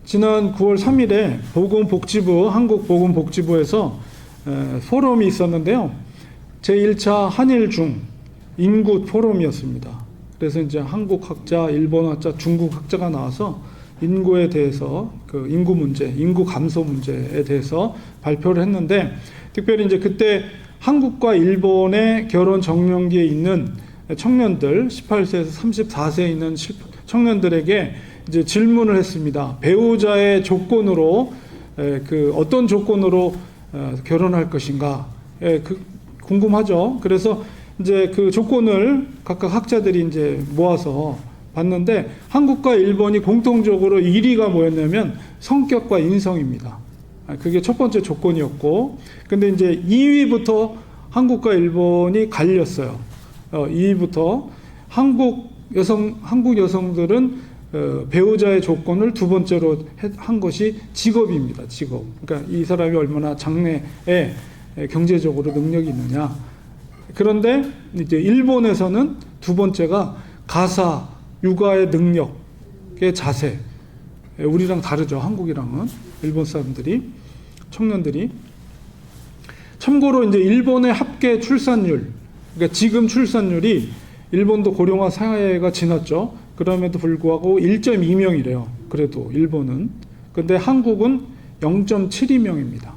지난 9월 3일에 보건복지부, 한국보건복지부에서 포럼이 있었는데요. 제1차 한일중 인구 포럼이었습니다. 그래서 이제 한국 학자, 일본 학자, 중국 학자가 나와서 인구에 대해서 그 인구 문제, 인구 감소 문제에 대해서 발표를 했는데, 특별히 이제 그때 한국과 일본의 결혼 정년기에 있는 청년들, 18세에서 34세에 있는 청년들에게 이제 질문을 했습니다. 배우자의 조건으로 어떤 조건으로 결혼할 것인가, 궁금하죠. 그래서 이제 그 조건을 각각 학자들이 이제 모아서 봤는데, 한국과 일본이 공통적으로 1위가 뭐였냐면 성격과 인성입니다. 그게 첫 번째 조건이었고, 근데 이제 2위부터 한국과 일본이 갈렸어요. 2위부터 한국 여성들은 배우자의 조건을 두 번째로 한 것이 직업입니다. 직업. 그러니까 이 사람이 얼마나 장래에 경제적으로 능력이 있느냐. 그런데 이제 일본에서는 두 번째가 가사, 육아의 능력의 자세. 우리랑 다르죠. 한국이랑은. 일본 사람들이, 청년들이. 참고로 이제 일본의 합계 출산율, 그러니까 지금 출산율이, 일본도 고령화 사회가 지났죠. 그럼에도 불구하고 1.2명이래요. 그래도 일본은. 근데 한국은 0.72명입니다.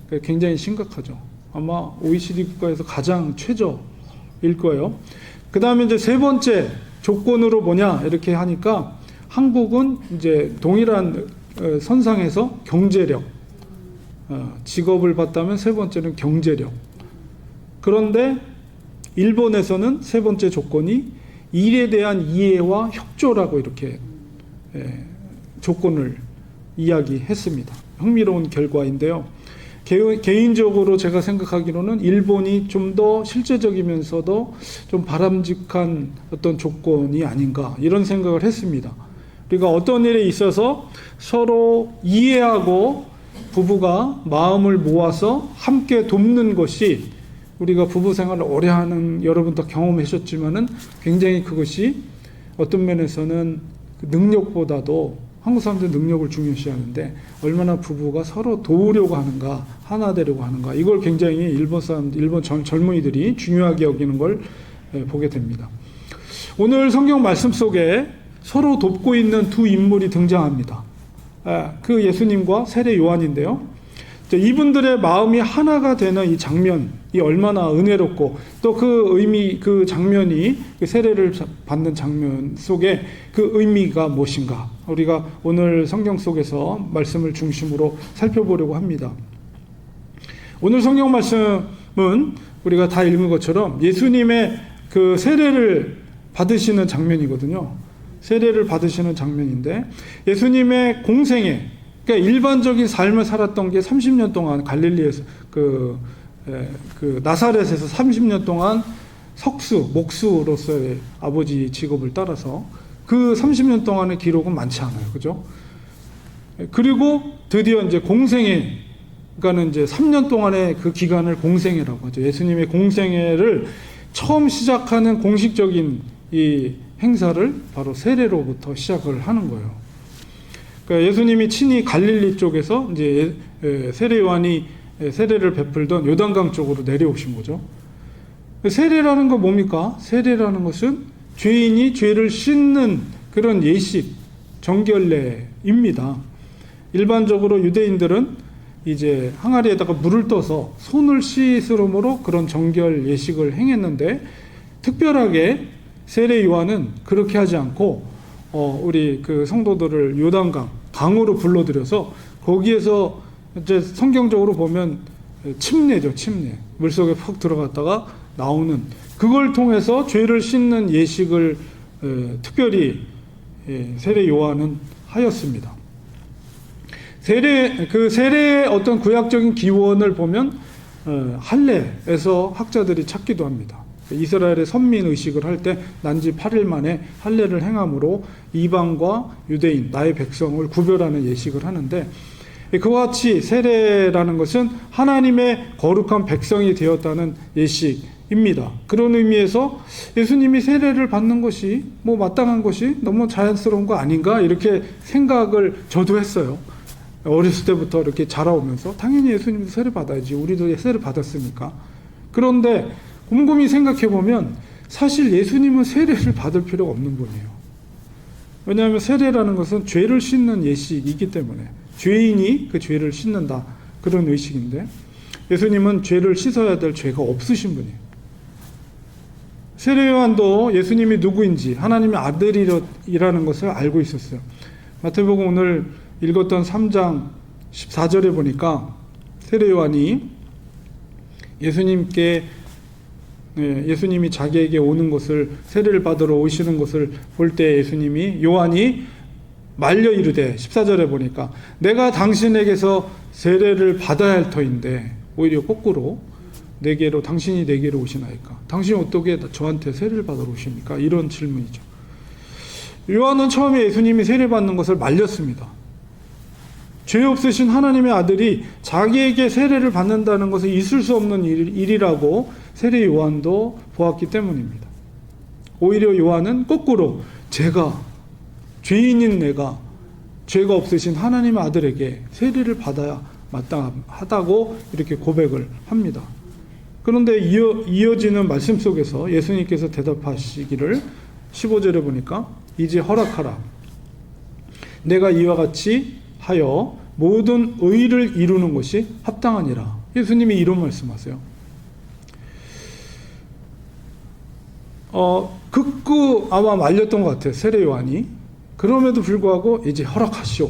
그러니까 굉장히 심각하죠. 아마 OECD 국가에서 가장 최저일 거예요. 그 다음에 이제 세 번째 조건으로 뭐냐 이렇게 하니까, 한국은 이제 동일한 선상에서 경제력, 직업을 봤다면 세 번째는 경제력. 그런데 일본에서는 세 번째 조건이 일에 대한 이해와 협조라고 이렇게 조건을 이야기했습니다. 흥미로운 결과인데요. 개인적으로 제가 생각하기로는 일본이 좀 더 실제적이면서도 좀 바람직한 어떤 조건이 아닌가, 이런 생각을 했습니다. 우리가 어떤 일에 있어서 서로 이해하고 부부가 마음을 모아서 함께 돕는 것이, 우리가 부부 생활을 오래 하는 여러분도 경험하셨지만은 굉장히 그것이 어떤 면에서는 능력보다도, 한국 사람들은 능력을 중요시하는데 얼마나 부부가 서로 도우려고 하는가, 하나 되려고 하는가, 이걸 굉장히 일본 젊은이들이 중요하게 여기는 걸 보게 됩니다. 오늘 성경 말씀 속에 서로 돕고 있는 두 인물이 등장합니다. 그 예수님과 세례 요한인데요. 이분들의 마음이 하나가 되는 이 장면이 얼마나 은혜롭고, 또 그 장면이, 그 세례를 받는 장면 속에 그 의미가 무엇인가, 우리가 오늘 성경 속에서 말씀을 중심으로 살펴보려고 합니다. 오늘 성경 말씀은 우리가 다 읽은 것처럼 예수님의 그 세례를 받으시는 장면이거든요. 세례를 받으시는 장면인데, 예수님의 공생애, 그러니까 일반적인 삶을 살았던 게 30년 동안 갈릴리에서 나사렛에서 30년 동안 목수로서의 아버지 직업을 따라서 그 30년 동안의 기록은 많지 않아요. 그죠? 그리고 드디어 이제 공생애, 그러니까는 이제 3년 동안의 그 기간을 공생애라고 하죠. 예수님의 공생애를 처음 시작하는 공식적인 이 행사를 바로 세례로부터 시작을 하는 거예요. 그러니까 예수님이 친히 갈릴리 쪽에서 이제 세례 요한이 세례를 베풀던 요단강 쪽으로 내려오신 거죠. 세례라는 건 뭡니까? 세례라는 것은 죄인이 죄를 씻는 그런 예식, 정결례입니다. 일반적으로 유대인들은 이제 항아리에다가 물을 떠서 손을 씻으므로 그런 정결 예식을 행했는데, 특별하게 세례 요한은 그렇게 하지 않고 우리 그 성도들을 강으로 불러들여서 거기에서 이제 성경적으로 보면 침례죠, 침례. 물속에 푹 들어갔다가 나오는, 그걸 통해서 죄를 씻는 예식을 특별히 세례 요한은 하였습니다. 세례의 어떤 구약적인 기원을 보면 할례에서 학자들이 찾기도 합니다. 이스라엘의 선민 의식을 할 때 난지 8일 만에 할례를 행함으로 이방과 유대인, 나의 백성을 구별하는 예식을 하는데, 그와 같이 세례라는 것은 하나님의 거룩한 백성이 되었다는 예식, 입니다. 그런 의미에서 예수님이 세례를 받는 것이 뭐 마땅한 것이 너무 자연스러운 거 아닌가 이렇게 생각을 저도 했어요. 어렸을 때부터 이렇게 자라오면서 당연히 예수님도 세례 받아야지, 우리도 세례 받았으니까. 그런데 곰곰이 생각해 보면 사실 예수님은 세례를 받을 필요가 없는 분이에요. 왜냐하면 세례라는 것은 죄를 씻는 예식이기 때문에 죄인이 그 죄를 씻는다, 그런 의식인데 예수님은 죄를 씻어야 될 죄가 없으신 분이에요. 세례 요한도 예수님이 누구인지 하나님의 아들이라는 것을 알고 있었어요. 마태복음 오늘 읽었던 3장 14절에 보니까 세례 요한이 예수님이 자기에게 오는 것을, 세례를 받으러 오시는 것을 볼 때 예수님이, 요한이 말려 이르되 14절에 보니까 내가 당신에게서 세례를 받아야 할 터인데 오히려 거꾸로 당신이 내게로 오시나이까? 당신이 어떻게 저한테 세례를 받으러 오십니까? 이런 질문이죠. 요한은 처음에 예수님이 세례 받는 것을 말렸습니다. 죄 없으신 하나님의 아들이 자기에게 세례를 받는다는 것은 있을 수 없는 일이라고 세례 요한도 보았기 때문입니다. 오히려 요한은 거꾸로 죄인인 내가 죄가 없으신 하나님의 아들에게 세례를 받아야 마땅하다고 이렇게 고백을 합니다. 그런데 이어지는 말씀 속에서 예수님께서 대답하시기를 15절에 보니까 이제 허락하라. 내가 이와 같이 하여 모든 의를 이루는 것이 합당하니라. 예수님이 이런 말씀하세요. 극구 아마 말렸던 것 같아요, 세례 요한이. 그럼에도 불구하고 이제 허락하시오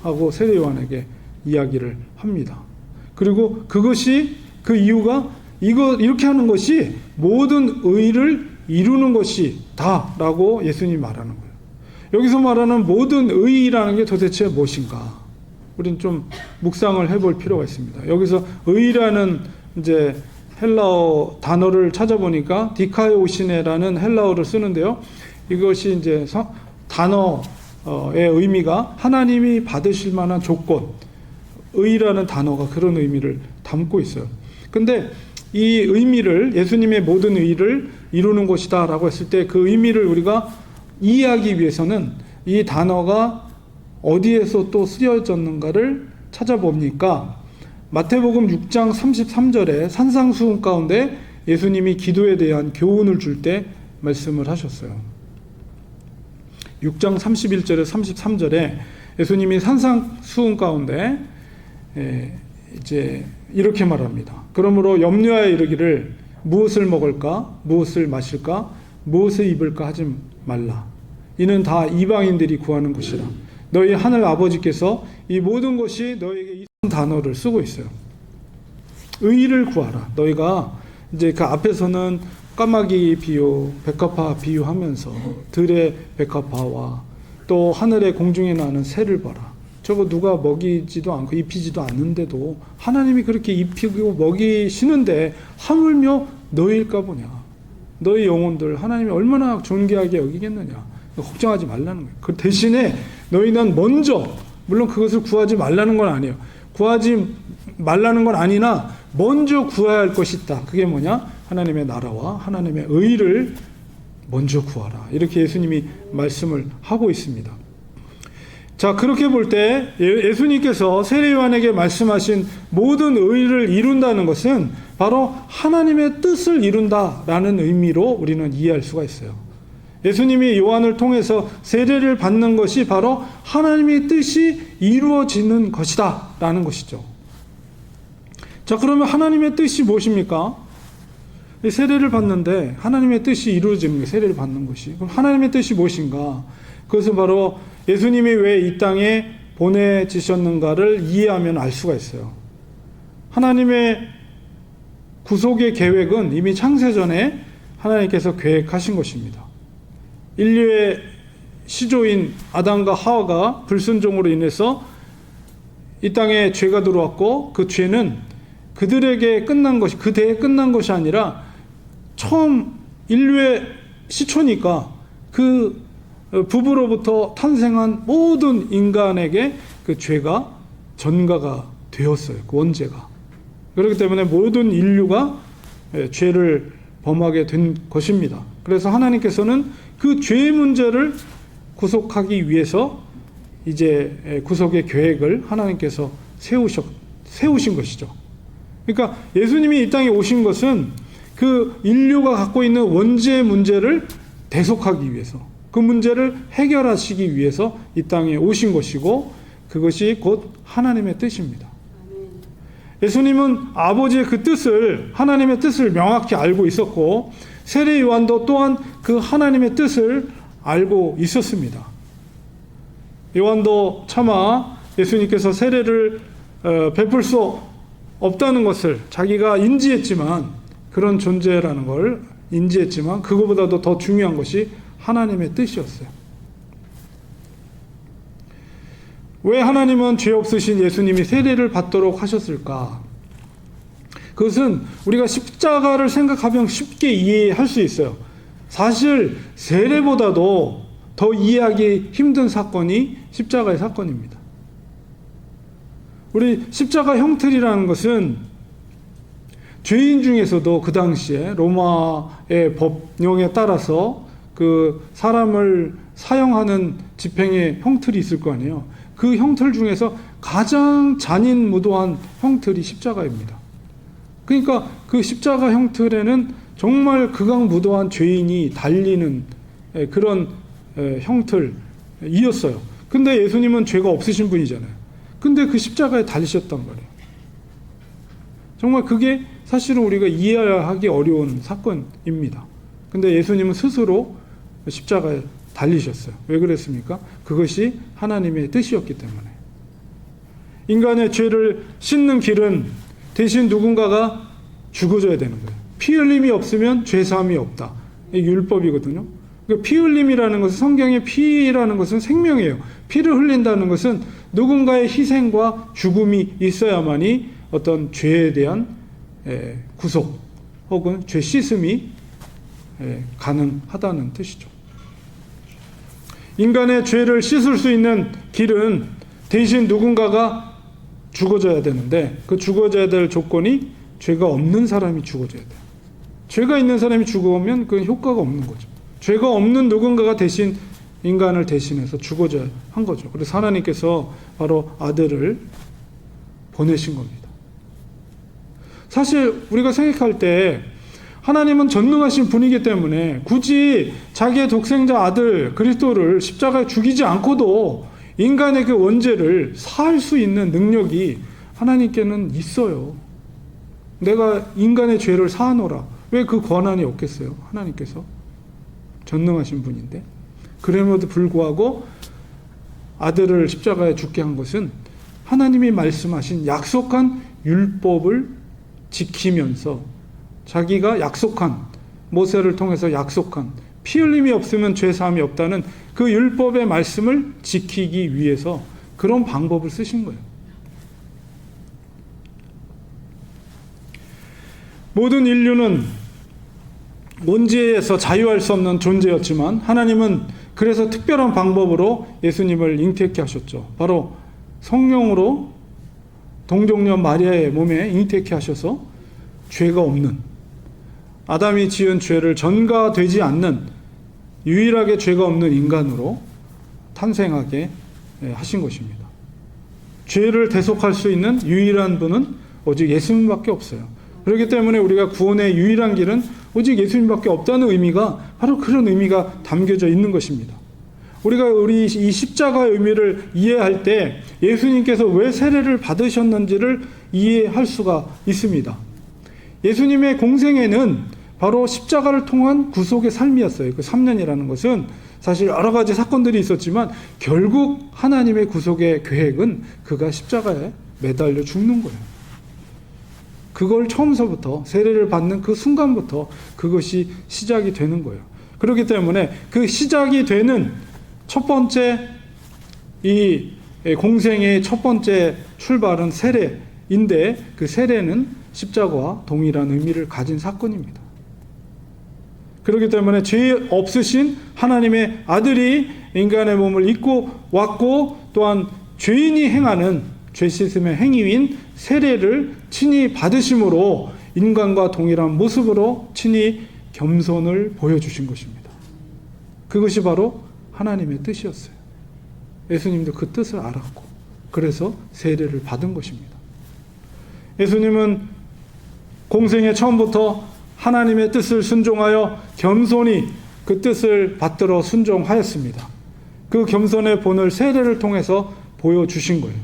하고 세례 요한에게 이야기를 합니다. 그리고 그 이유가 이렇게 하는 것이 모든 의를 이루는 것이다라고 예수님이 말하는 거예요. 여기서 말하는 모든 의라는 게 도대체 무엇인가? 우린 좀 묵상을 해볼 필요가 있습니다. 여기서 의라는 이제 헬라어 단어를 찾아보니까 디카이오시네라는 헬라어를 쓰는데요. 이것이 이제 단어의 의미가 하나님이 받으실 만한 조건, 의라는 단어가 그런 의미를 담고 있어요. 근데 이 의미를, 예수님의 모든 의를 이루는 것이다 라고 했을 때 그 의미를 우리가 이해하기 위해서는 이 단어가 어디에서 또 쓰여졌는가를 찾아봅니까? 마태복음 6장 33절에 산상수훈 가운데 예수님이 기도에 대한 교훈을 줄 때 말씀을 하셨어요. 6장 31절에 33절에 예수님이 산상수훈 가운데 이제 이렇게 말합니다. 그러므로 염려하여 이르기를 무엇을 먹을까, 무엇을 마실까, 무엇을 입을까 하지 말라. 이는 다 이방인들이 구하는 것이라. 너희 하늘 아버지께서 이 모든 것이 너에게 이 단어를 쓰고 있어요. 의를 구하라. 너희가 이제 그 앞에서는 까마귀 비유, 백합화 비유하면서 들의 백합화와 또 하늘의 공중에 나는 새를 봐라. 저거 누가 먹이지도 않고 입히지도 않는데도 하나님이 그렇게 입히고 먹이시는데 하물며 너희일까 보냐. 너희 영혼들 하나님이 얼마나 존귀하게 여기겠느냐. 걱정하지 말라는 거예요. 그 대신에 너희는 먼저, 물론 그것을 구하지 말라는 건 아니에요. 구하지 말라는 건 아니나 먼저 구해야 할 것이 있다. 그게 뭐냐? 하나님의 나라와 하나님의 의를 먼저 구하라. 이렇게 예수님이 말씀을 하고 있습니다. 자, 그렇게 볼 때 예수님께서 세례 요한에게 말씀하신 모든 의를 이룬다는 것은 바로 하나님의 뜻을 이룬다라는 의미로 우리는 이해할 수가 있어요. 예수님이 요한을 통해서 세례를 받는 것이 바로 하나님의 뜻이 이루어지는 것이다 라는 것이죠. 자, 그러면 하나님의 뜻이 무엇입니까? 세례를 받는데 하나님의 뜻이 이루어지는 게 세례를 받는 것이. 그럼 하나님의 뜻이 무엇인가? 그것은 바로 예수님이 왜 이 땅에 보내지셨는가를 이해하면 알 수가 있어요. 하나님의 구속의 계획은 이미 창세전에 하나님께서 계획하신 것입니다. 인류의 시조인 아담과 하와가 불순종으로 인해서 이 땅에 죄가 들어왔고 그 죄는 그들에게 끝난 것이, 그 대에 끝난 것이 아니라 처음 인류의 시초니까 그 부부로부터 탄생한 모든 인간에게 그 죄가 전가가 되었어요. 그 원죄가. 그렇기 때문에 모든 인류가 죄를 범하게 된 것입니다. 그래서 하나님께서는 그 죄의 문제를 구속하기 위해서 이제 구속의 계획을 하나님께서 세우신 것이죠. 그러니까 예수님이 이 땅에 오신 것은 그 인류가 갖고 있는 원죄의 문제를 대속하기 위해서, 그 문제를 해결하시기 위해서 이 땅에 오신 것이고, 그것이 곧 하나님의 뜻입니다. 예수님은 아버지의 그 뜻을, 하나님의 뜻을 명확히 알고 있었고, 세례 요한도 또한 그 하나님의 뜻을 알고 있었습니다. 요한도 차마 예수님께서 세례를 베풀 수 없다는 것을 자기가 인지했지만, 그런 존재라는 걸 인지했지만, 그거보다도 더 중요한 것이 하나님의 뜻이었어요. 왜 하나님은 죄 없으신 예수님이 세례를 받도록 하셨을까? 그것은 우리가 십자가를 생각하면 쉽게 이해할 수 있어요. 사실 세례보다도 더 이해하기 힘든 사건이 십자가의 사건입니다. 우리 십자가 형틀이라는 것은 죄인 중에서도 그 당시에 로마의 법령에 따라서 그 사람을 사형하는 집행의 형틀이 있을 거 아니에요. 그 형틀 중에서 가장 잔인무도한 형틀이 십자가입니다. 그러니까 그 십자가 형틀에는 정말 극악무도한 죄인이 달리는 그런 형틀이었어요. 근데 예수님은 죄가 없으신 분이잖아요. 근데 그 십자가에 달리셨단 말이에요. 정말 그게 사실은 우리가 이해하기 어려운 사건입니다. 근데 예수님은 스스로 십자가에 달리셨어요. 왜 그랬습니까? 그것이 하나님의 뜻이었기 때문에. 인간의 죄를 씻는 길은 대신 누군가가 죽어줘야 되는 거예요. 피 흘림이 없으면 죄 사함이 없다. 이게 율법이거든요. 그러니까 피 흘림이라는 것은, 성경의 피라는 것은 생명이에요. 피를 흘린다는 것은 누군가의 희생과 죽음이 있어야만이 어떤 죄에 대한 구속 혹은 죄 씻음이 가능하다는 뜻이죠. 인간의 죄를 씻을 수 있는 길은 대신 누군가가 죽어져야 되는데, 그 죽어져야 될 조건이 죄가 없는 사람이 죽어져야 돼요. 죄가 있는 사람이 죽으면 그건 효과가 없는 거죠. 죄가 없는 누군가가 대신 인간을 대신해서 죽어져야 한 거죠. 그래서 하나님께서 바로 아들을 보내신 겁니다. 사실 우리가 생각할 때 하나님은 전능하신 분이기 때문에 굳이 자기의 독생자 아들 그리스도를 십자가에 죽이지 않고도 인간의 그 원죄를 사할 수 있는 능력이 하나님께는 있어요. 내가 인간의 죄를 사하노라. 왜 그 권한이 없겠어요? 하나님께서 전능하신 분인데. 그럼에도 불구하고 아들을 십자가에 죽게 한 것은 하나님이 말씀하신 약속한 율법을 지키면서, 자기가 약속한, 모세를 통해서 약속한 피 흘림이 없으면 죄 사함이 없다는 그 율법의 말씀을 지키기 위해서 그런 방법을 쓰신 거예요. 모든 인류는 원죄에서 자유할 수 없는 존재였지만 하나님은 그래서 특별한 방법으로 예수님을 잉태케 하셨죠. 바로 성령으로 동정녀 마리아의 몸에 잉태케 하셔서 죄가 없는, 아담이 지은 죄를 전가되지 않는 유일하게 죄가 없는 인간으로 탄생하게 하신 것입니다. 죄를 대속할 수 있는 유일한 분은 오직 예수님밖에 없어요. 그렇기 때문에 우리가 구원의 유일한 길은 오직 예수님밖에 없다는 의미가 바로 그런 의미가 담겨져 있는 것입니다. 우리가 이 십자가의 의미를 이해할 때 예수님께서 왜 세례를 받으셨는지를 이해할 수가 있습니다. 예수님의 공생애는 바로 십자가를 통한 구속의 삶이었어요. 그 3년이라는 것은 사실 여러 가지 사건들이 있었지만 결국 하나님의 구속의 계획은 그가 십자가에 매달려 죽는 거예요. 그걸 처음서부터, 세례를 받는 그 순간부터 그것이 시작이 되는 거예요. 그렇기 때문에 그 시작이 되는 첫 번째, 이 공생의 첫 번째 출발은 세례인데, 그 세례는 십자가와 동일한 의미를 가진 사건입니다. 그렇기 때문에 죄 없으신 하나님의 아들이 인간의 몸을 입고 왔고, 또한 죄인이 행하는 죄 씻음의 행위인 세례를 친히 받으심으로 인간과 동일한 모습으로 친히 겸손을 보여주신 것입니다. 그것이 바로 하나님의 뜻이었어요. 예수님도 그 뜻을 알았고 그래서 세례를 받은 것입니다. 예수님은 공생의 처음부터 하나님의 뜻을 순종하여 겸손히 그 뜻을 받들어 순종하였습니다. 그 겸손의 본을 세례를 통해서 보여주신 거예요.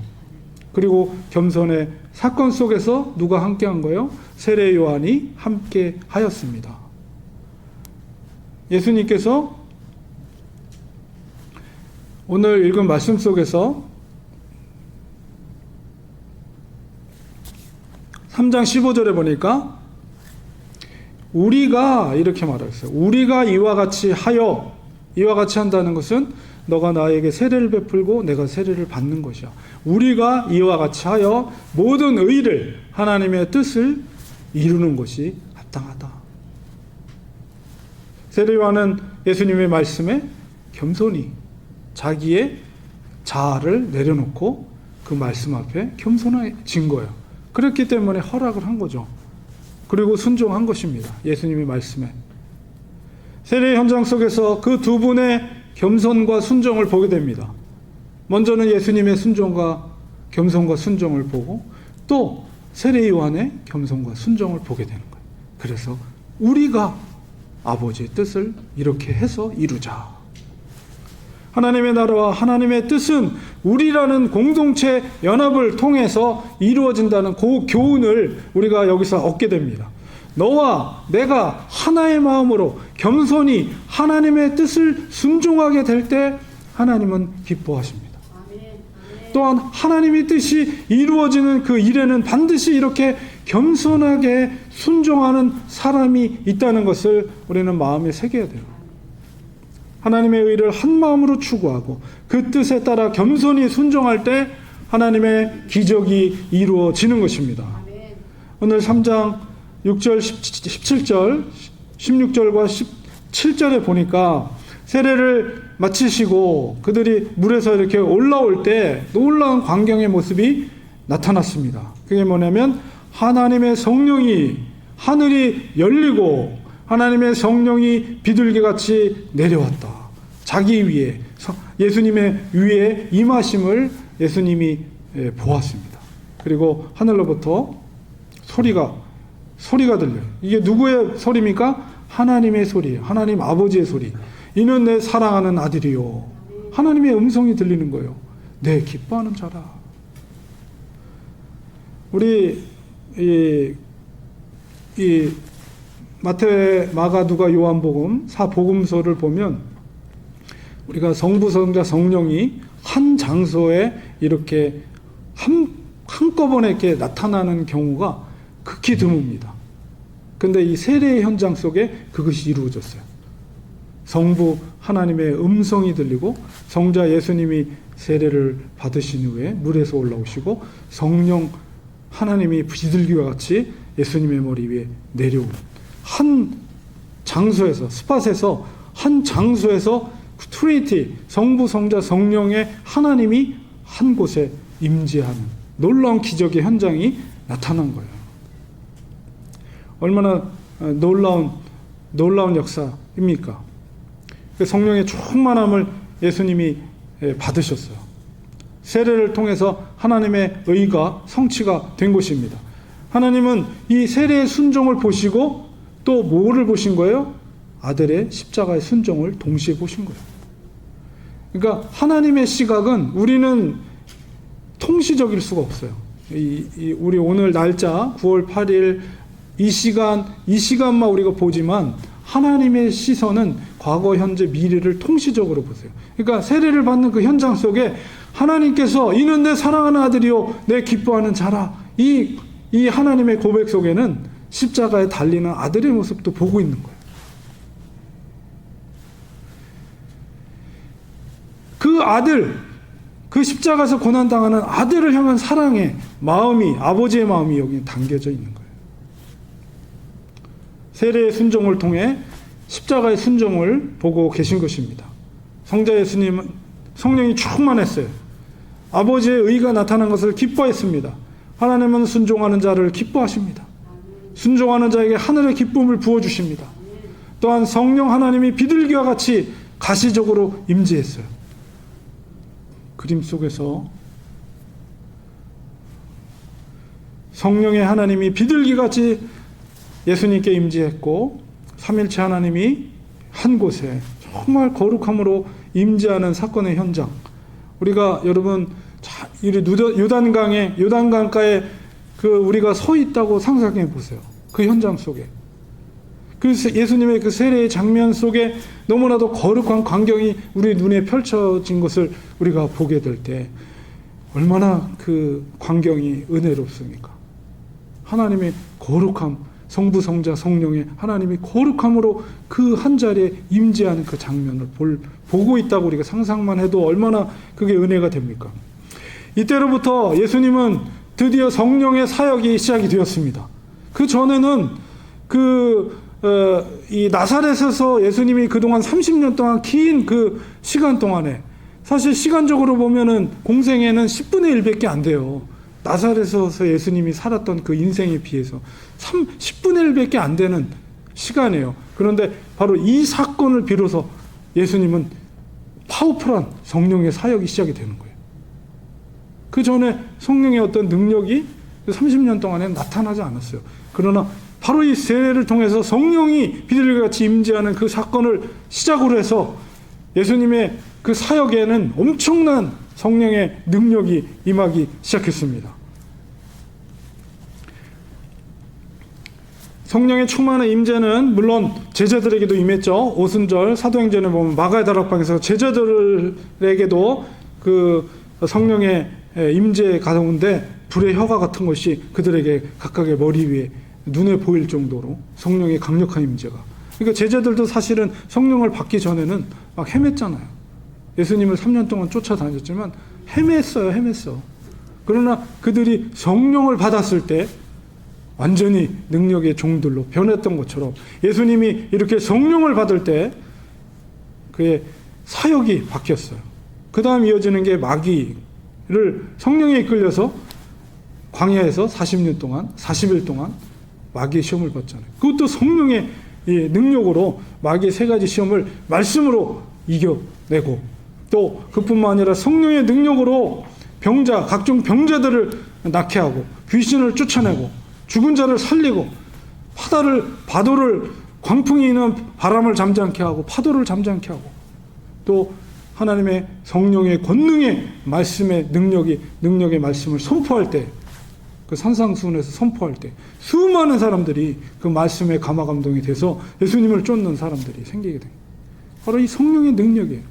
그리고 겸손의 사건 속에서 누가 함께한 거예요? 세례 요한이 함께 하였습니다. 예수님께서 오늘 읽은 말씀 속에서 3장 15절에 보니까 우리가 이렇게 말했어요. 우리가 이와 같이 하여, 이와 같이 한다는 것은 너가 나에게 세례를 베풀고 내가 세례를 받는 것이야. 우리가 이와 같이 하여 모든 의를, 하나님의 뜻을 이루는 것이 합당하다. 세례 요한은 예수님의 말씀에 겸손히 자기의 자아를 내려놓고 그 말씀 앞에 겸손해진 거예요. 그렇기 때문에 허락을 한 거죠. 그리고 순종한 것입니다. 예수님의 말씀에. 세례 현장 속에서 그 두 분의 겸손과 순종을 보게 됩니다. 먼저는 예수님의 순종과 겸손과 순종을 보고 또 세례 요한의 겸손과 순종을 보게 되는 거예요. 그래서 우리가 아버지의 뜻을 이렇게 해서 이루자. 하나님의 나라와 하나님의 뜻은 우리라는 공동체 연합을 통해서 이루어진다는 그 교훈을 우리가 여기서 얻게 됩니다. 너와 내가 하나의 마음으로 겸손히 하나님의 뜻을 순종하게 될 때 하나님은 기뻐하십니다. 또한 하나님의 뜻이 이루어지는 그 일에는 반드시 이렇게 겸손하게 순종하는 사람이 있다는 것을 우리는 마음에 새겨야 돼요. 하나님의 의를 한 마음으로 추구하고 그 뜻에 따라 겸손히 순종할 때 하나님의 기적이 이루어지는 것입니다. 오늘 3장 6절, 17절, 16절과 17절에 보니까 세례를 마치시고 그들이 물에서 이렇게 올라올 때 놀라운 광경의 모습이 나타났습니다. 그게 뭐냐면 하나님의 성령이 하늘이 열리고 하나님의 성령이 비둘기같이 내려왔다. 자기 위에, 예수님의 위에 임하심을 예수님이 보았습니다. 그리고 하늘로부터 소리가 들려요. 이게 누구의 소리입니까? 하나님의 소리예요. 하나님 아버지의 소리. 이는 내 사랑하는 아들이요. 하나님의 음성이 들리는 거예요. 내 기뻐하는 자라. 우리 이 마태, 마가, 누가, 요한복음 4복음서를 보면 우리가 성부, 성자, 성령이 한 장소에 이렇게 한꺼번에 이렇게 나타나는 경우가 극히 드뭅니다. 근데 이 세례의 현장 속에 그것이 이루어졌어요. 성부 하나님의 음성이 들리고 성자 예수님이 세례를 받으신 후에 물에서 올라오시고 성령 하나님이 비둘기와 같이 예수님의 머리 위에 내려오는 한 장소에서, 스팟에서 한 장소에서 트리니티, 성부, 성자, 성령의 하나님이 한 곳에 임재하는 놀라운 기적의 현장이 나타난 거예요. 얼마나 놀라운 역사입니까? 성령의 충만함을 예수님이 받으셨어요. 세례를 통해서 하나님의 의가 성취가 된 것입니다. 하나님은 이 세례의 순종을 보시고 또 뭐를 보신 거예요? 아들의 십자가의 순종을 동시에 보신 거예요. 그러니까 하나님의 시각은 우리는 통시적일 수가 없어요. 우리 오늘 날짜 9월 8일 이 시간만 우리가 보지만 하나님의 시선은 과거, 현재, 미래를 통시적으로 보세요. 그러니까 세례를 받는 그 현장 속에 하나님께서 이는 내 사랑하는 아들이요 내 기뻐하는 자라, 이 하나님의 고백 속에는 십자가에 달리는 아들의 모습도 보고 있는 거예요. 그 아들, 그 십자가에서 고난당하는 아들을 향한 사랑의 마음이, 아버지의 마음이 여기 담겨져 있는 거예요. 세례의 순종을 통해 십자가의 순종을 보고 계신 것입니다. 성자 예수님은 성령이 충만했어요. 아버지의 의가 나타난 것을 기뻐했습니다. 하나님은 순종하는 자를 기뻐하십니다. 순종하는 자에게 하늘의 기쁨을 부어주십니다. 또한 성령 하나님이 비둘기와 같이 가시적으로 임재했어요. 그림 속에서 성령의 하나님이 비둘기같이 예수님께 임재했고 삼일체 하나님이 한 곳에 정말 거룩함으로 임재하는 사건의 현장. 우리가 여러분 요단강가에 우리가 서 있다고 상상해 보세요. 그 현장 속에. 그 예수님의 그 세례의 장면 속에 너무나도 거룩한 광경이 우리 눈에 펼쳐진 것을 우리가 보게 될 때 얼마나 그 광경이 은혜롭습니까? 하나님의 거룩함, 성부, 성자, 성령의 하나님이 거룩함으로 그 한 자리에 임재하는 그 장면을 보고 있다고 우리가 상상만 해도 얼마나 그게 은혜가 됩니까? 이때로부터 예수님은 드디어 성령의 사역이 시작이 되었습니다. 그 전에는 이 나사렛에서 예수님이 그동안 30년 동안 긴 그 시간 동안에 사실 시간적으로 보면은 공생에는 10분의 1밖에 안 돼요. 나사렛에서 예수님이 살았던 그 인생에 비해서 10분의 1밖에 안 되는 시간이에요. 그런데 바로 이 사건을 비로소 예수님은 파워풀한 성령의 사역이 시작이 되는 거예요. 그 전에 성령의 어떤 능력이 30년 동안에 나타나지 않았어요. 그러나 바로 이 세례를 통해서 성령이 비둘기같이 임재하는 그 사건을 시작으로 해서 예수님의 그 사역에는 엄청난 성령의 능력이 임하기 시작했습니다. 성령의 충만한 임재는 물론 제자들에게도 임했죠. 오순절 사도행전에 보면 마가의 다락방에서 제자들에게도 그 성령의 임재 가운데 불의 혀가 같은 것이 그들에게 각각의 머리 위에 눈에 보일 정도로 성령의 강력한 임재가. 그러니까 제자들도 사실은 성령을 받기 전에는 막 헤맸잖아요. 예수님을 3년 동안 쫓아다녔지만 헤맸어. 그러나 그들이 성령을 받았을 때 완전히 능력의 종들로 변했던 것처럼 예수님이 이렇게 성령을 받을 때 그의 사역이 바뀌었어요. 그 다음 이어지는 게 마귀를 성령에 이끌려서 광야에서 40년 동안 40일 동안 마귀의 시험을 받잖아요. 그것도 성령의 능력으로 마귀의 3가지 시험을 말씀으로 이겨내고 또 그뿐만 아니라 성령의 능력으로 각종 병자들을 낫게 하고 귀신을 쫓아내고 죽은 자를 살리고 파도를 광풍이 있는 바람을 잠잠케 하고 파도를 잠잠케 하고 또 하나님의 성령의 권능의 말씀의 능력의 말씀을 선포할 때 그 산상수훈에서 선포할 때 수많은 사람들이 그 말씀에 감화감동이 돼서 예수님을 쫓는 사람들이 생기게 됩니다. 바로 이 성령의 능력이에요.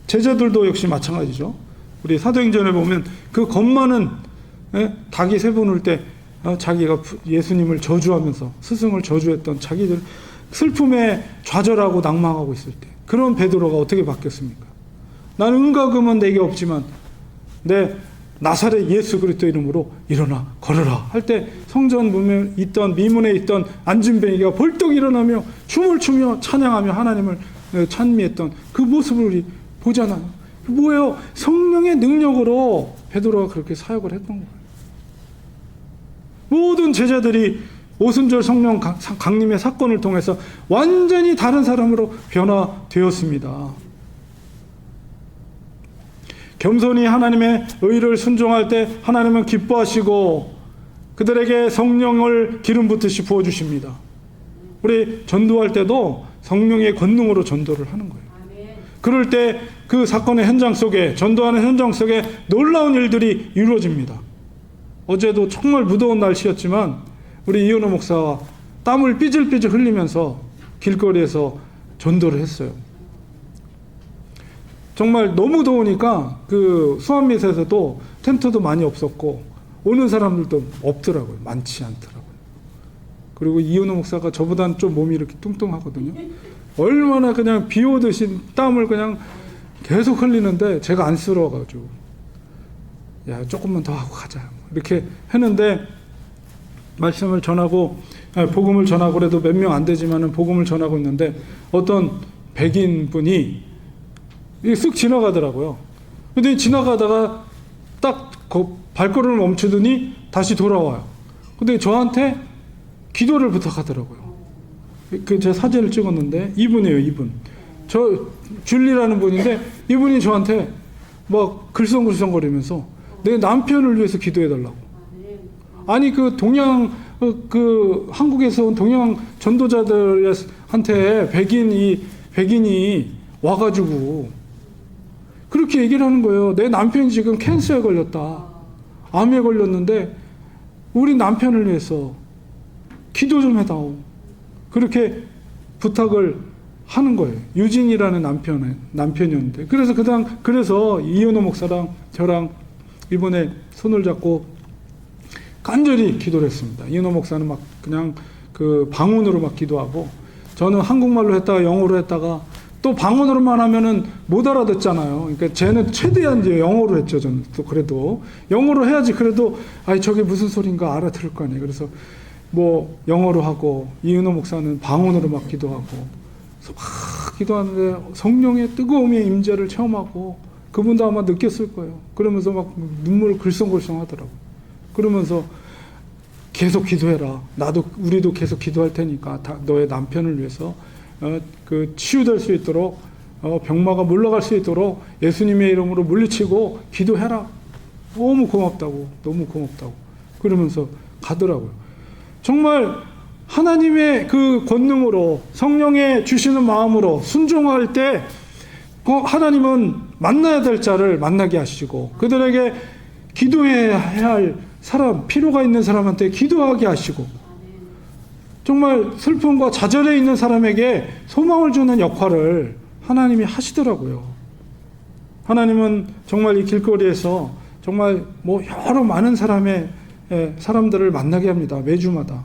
제자들도 역시 마찬가지죠. 우리 사도행전에 보면 그 겁 많은 닭이 세 번 울 때 자기가 예수님을 저주하면서 스승을 저주했던 자기들 슬픔에 좌절하고 낭망하고 있을 때 그런 베드로가 어떻게 바뀌었습니까? 나는 은과 금은 내게 없지만 내 나사렛 예수 그리스도 이름으로 일어나 걸어라 할 때 성전 미문에 있던 안진뱅이가 벌떡 일어나며 춤을 추며 찬양하며 하나님을 찬미했던 그 모습을 우리 보잖아요. 뭐예요? 성령의 능력으로 베드로가 그렇게 사역을 했던 거예요. 모든 제자들이 오순절 성령 강림의 사건을 통해서 완전히 다른 사람으로 변화되었습니다. 겸손히 하나님의 의를 순종할 때 하나님은 기뻐하시고 그들에게 성령을 기름 붓듯이 부어주십니다. 우리 전도할 때도 성령의 권능으로 전도를 하는 거예요. 그럴 때 그 사건의 현장 속에 전도하는 현장 속에 놀라운 일들이 이루어집니다. 어제도 정말 무더운 날씨였지만 우리 이현호 목사와 땀을 삐질삐질 흘리면서 길거리에서 전도를 했어요. 정말 너무 더우니까 그 수암밑에서도 텐트도 많이 없었고 오는 사람들도 없더라고요. 많지 않더라고요. 그리고 이현호 목사가 저보다는 좀 몸이 이렇게 뚱뚱하거든요. 얼마나 그냥 비 오듯이 땀을 그냥 계속 흘리는데 제가 안쓰러워가지고 야 조금만 더 하고 가자 이렇게 했는데 말씀을 전하고 복음을 전하고 그래도 몇 명 안 되지만은 복음을 전하고 있는데 어떤 백인 분이 쓱 지나가더라고요. 근데 지나가다가 딱 발걸음을 멈추더니 다시 돌아와요. 근데 저한테 기도를 부탁하더라고요. 그 제 사진을 찍었는데 이분이에요, 이분. 저 줄리라는 분인데 이분이 저한테 막 글썽글썽거리면서 내 남편을 위해서 기도해달라고. 아니 그 동양 그 한국에서 온 동양 전도자들한테 백인이 와가지고 그렇게 얘기를 하는 거예요. 내 남편이 지금 캔서에 걸렸다, 암에 걸렸는데 우리 남편을 위해서 기도 좀 해다오. 그렇게 부탁을 하는 거예요. 유진이라는 남편이었는데. 그래서 이현호 목사랑 저랑 이번에 손을 잡고 간절히 기도를 했습니다. 이현호 목사는 막 그냥 그 방언으로 막 기도하고, 저는 한국말로 했다가 영어로 했다가 또 방언으로만 하면은 못 알아듣잖아요. 그러니까 쟤는 최대한 이제 영어로 했죠. 저는 또 그래도 영어로 해야지 그래도 아니 저게 무슨 소린가 알아들을 거 아니에요. 그래서 뭐 영어로 하고 이은호 목사는 방언으로 막 기도하고, 그래서 막 기도하는데 성령의 뜨거움의 임재를 체험하고, 그분도 아마 느꼈을 거예요. 그러면서 막 눈물 글썽글썽 하더라고. 그러면서 계속 기도해라. 우리도 계속 기도할 테니까 너의 남편을 위해서 그 치유될 수 있도록, 병마가 물러갈 수 있도록 예수님의 이름으로 물리치고 기도해라. 너무 고맙다고 그러면서 가더라고요. 정말 하나님의 그 권능으로, 성령의 주시는 마음으로 순종할 때 하나님은 만나야 될 자를 만나게 하시고, 그들에게 기도해야 할 사람, 필요가 있는 사람한테 기도하게 하시고, 정말 슬픔과 좌절에 있는 사람에게 소망을 주는 역할을 하나님이 하시더라고요. 하나님은 정말 이 길거리에서 정말 뭐 여러 많은 사람들을 만나게 합니다. 매주마다.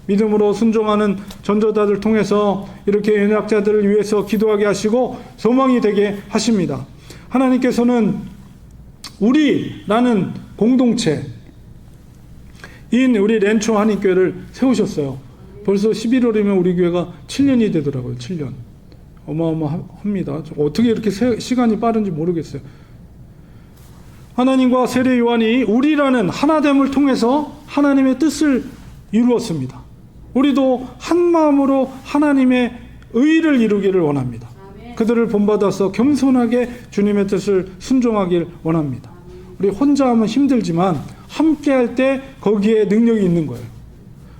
믿음으로 순종하는 전도자들 통해서 이렇게 연약자들을 위해서 기도하게 하시고 소망이 되게 하십니다. 하나님께서는 우리라는 공동체인 우리 렌초 한인교회를 세우셨어요. 벌써 11월이면 우리 교회가 7년이 되더라고요. 7년. 어마어마합니다. 어떻게 이렇게 시간이 빠른지 모르겠어요. 하나님과 세례 요한이 우리라는 하나됨을 통해서 하나님의 뜻을 이루었습니다. 우리도 한 마음으로 하나님의 의를 이루기를 원합니다. 그들을 본받아서 겸손하게 주님의 뜻을 순종하길 원합니다. 우리 혼자 하면 힘들지만 함께 할 때 거기에 능력이 있는 거예요.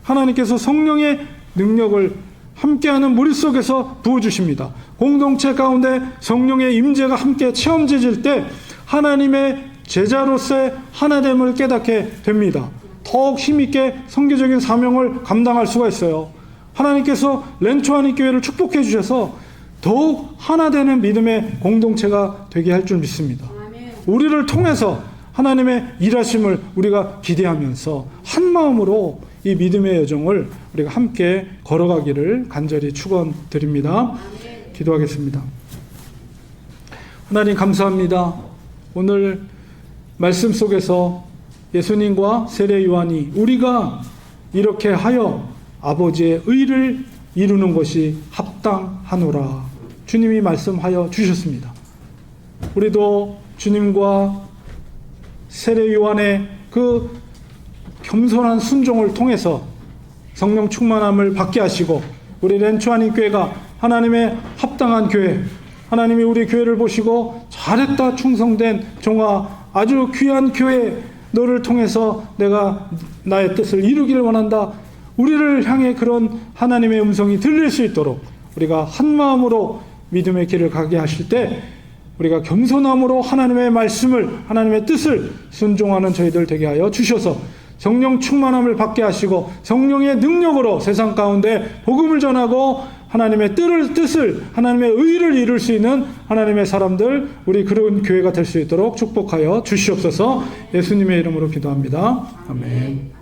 하나님께서 성령의 능력을 함께하는 무리 속에서 부어주십니다. 공동체 가운데 성령의 임재가 함께 체험되질 때 하나님의 제자로서의 하나됨을 깨닫게 됩니다. 더욱 힘있게 선교적인 사명을 감당할 수가 있어요. 하나님께서 렌초 한인교회를 축복해 주셔서 더욱 하나 되는 믿음의 공동체가 되게 할 줄 믿습니다. 우리를 통해서 하나님의 일하심을 우리가 기대하면서 한 마음으로 이 믿음의 여정을 우리가 함께 걸어가기를 간절히 축원드립니다. 기도하겠습니다. 하나님 감사합니다. 오늘 말씀 속에서 예수님과 세례 요한이 우리가 이렇게 하여 아버지의 의를 이루는 것이 합당하노라 주님이 말씀하여 주셨습니다. 우리도 주님과 세례 요한의 그 겸손한 순종을 통해서 성령 충만함을 받게 하시고, 우리 렌초 한인교회가 하나님의 합당한 교회, 하나님이 우리 교회를 보시고 잘했다 충성된 종아, 아주 귀한 교회, 너를 통해서 내가 나의 뜻을 이루기를 원한다. 우리를 향해 그런 하나님의 음성이 들릴 수 있도록 우리가 한 마음으로 믿음의 길을 가게 하실 때 우리가 겸손함으로 하나님의 말씀을, 하나님의 뜻을 순종하는 저희들 되게 하여 주셔서 성령 충만함을 받게 하시고 성령의 능력으로 세상 가운데 복음을 전하고 하나님의 뜻을, 하나님의 의를 이룰 수 있는 하나님의 사람들, 우리 그런 교회가 될 수 있도록 축복하여 주시옵소서. 예수님의 이름으로 기도합니다. 아멘.